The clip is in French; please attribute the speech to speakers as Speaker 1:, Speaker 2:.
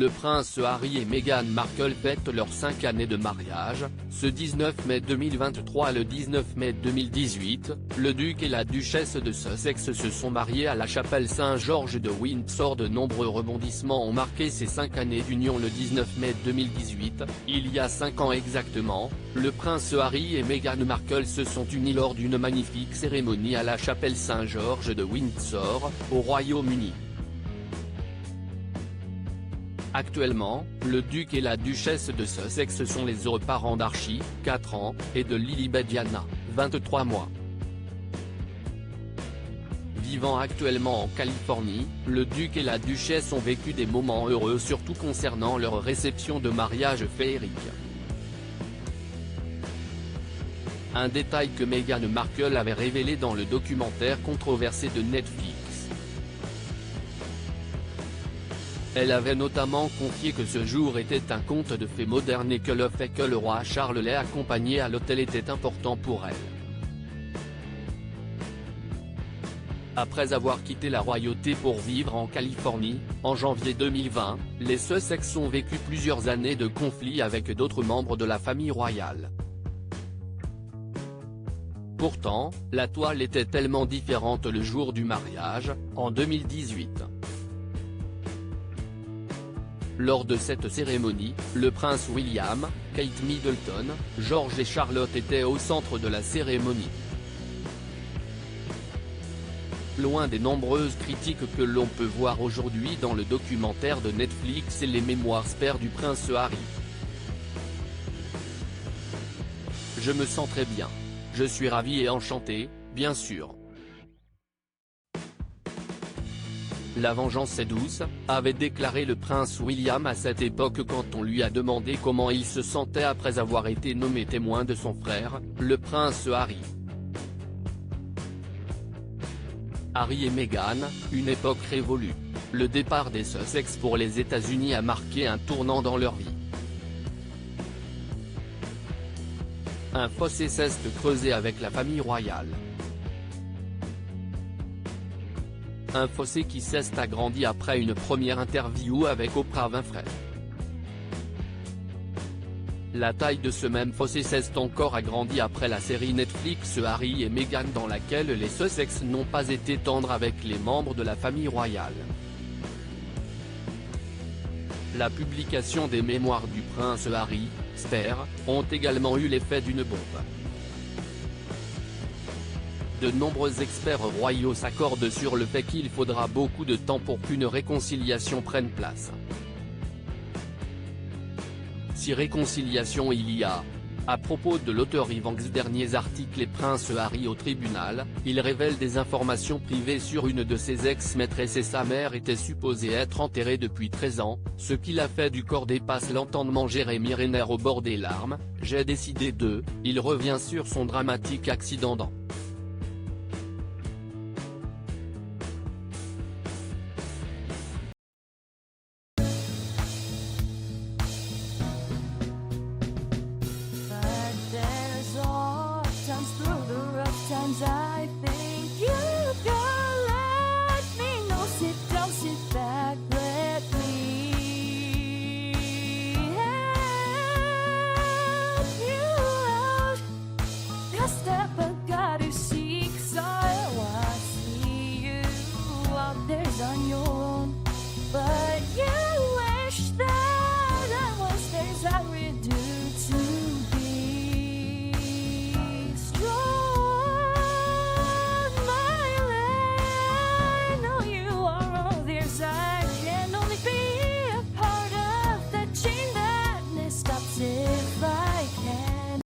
Speaker 1: le prince Harry et Meghan Markle fêtent leurs 5 années de mariage. Ce 19 mai 2023 et le 19 mai 2018, le duc et la duchesse de Sussex se sont mariés à la chapelle Saint-Georges de Windsor. De nombreux rebondissements ont marqué ces 5 années d'union. Le 19 mai 2018, il y a 5 ans exactement, le prince Harry et Meghan Markle se sont unis lors d'une magnifique cérémonie à la chapelle Saint-Georges de Windsor, au Royaume-Uni. Actuellement, le duc et la duchesse de Sussex sont les heureux parents d'Archie, 4 ans, et de Lilibet Diana, 23 mois. Vivant actuellement en Californie, le duc et la duchesse ont vécu des moments heureux, surtout concernant leur réception de mariage féerique. Un détail que Meghan Markle avait révélé dans le documentaire controversé de Netflix. Elle avait notamment confié que ce jour était un conte de fées moderne et que le fait que le roi Charles l'ait accompagnée à l'hôtel était important pour elle. Après avoir quitté la royauté pour vivre en Californie, en janvier 2020, les Sussex ont vécu plusieurs années de conflits avec d'autres membres de la famille royale. Pourtant, la toile était tellement différente le jour du mariage, en 2018. Lors de cette cérémonie, le prince William, Kate Middleton, George et Charlotte étaient au centre de la cérémonie. Loin des nombreuses critiques que l'on peut voir aujourd'hui dans le documentaire de Netflix et les mémoires spare du prince Harry. Je me sens très bien. Je suis ravi et enchanté, bien sûr. La vengeance est douce, avait déclaré le prince William à cette époque quand on lui a demandé comment il se sentait après avoir été nommé témoin de son frère, le prince Harry. Harry et Meghan, une époque révolue. Le départ des Sussex pour les États-Unis a marqué un tournant dans leur vie. Un fossé s'est creusé avec la famille royale. Un fossé qui s'est agrandi après une première interview avec Oprah Winfrey. La taille de ce même fossé s'est encore agrandi après la série Netflix Harry et Meghan dans laquelle les Sussex n'ont pas été tendres avec les membres de la famille royale. La publication des mémoires du prince Harry, spare, ont également eu l'effet d'une bombe. De nombreux experts royaux s'accordent sur le fait qu'il faudra beaucoup de temps pour qu'une réconciliation prenne place. Si réconciliation il y a. À propos de l'auteur Ivanx, derniers articles et prince Harry au tribunal, il révèle des informations privées sur une de ses ex-maîtresses et sa mère était supposée être enterrée depuis 13 ans, ce qui l'a fait du corps dépasse l'entendement. Jérémy Renner au bord des larmes, j'ai décidé de, il revient sur son dramatique accident dans
Speaker 2: I think you can let me know. Sit down, sit back, let me help you out. Just step, I got you.